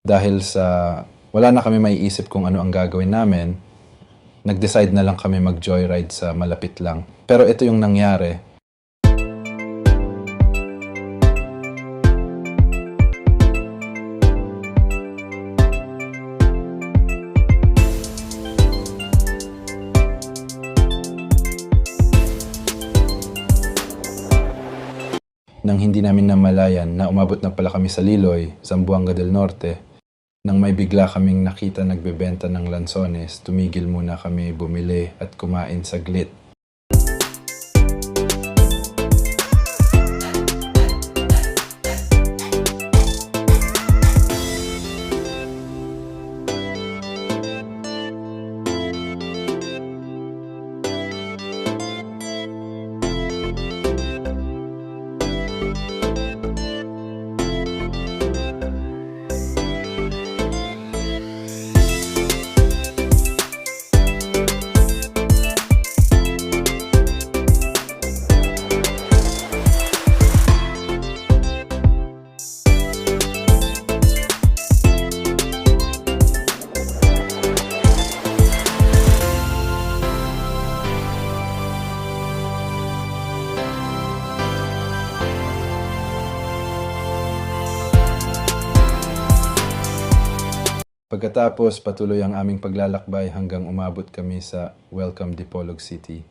Dahil sa wala na kami maiisip kung ano ang gagawin namin, nag-decide na lang kami mag-joyride sa malapit lang. Pero ito yung nangyari. Nang hindi namin namalayan na umabot na pala kami sa Liloy, Zamboanga del Norte, nang may bigla kaming nakita nagbebenta ng lansones, tumigil muna kami bumili at kumain saglit. Pagkatapos, patuloy ang aming paglalakbay hanggang umabot kami sa Welcome Dipolog City.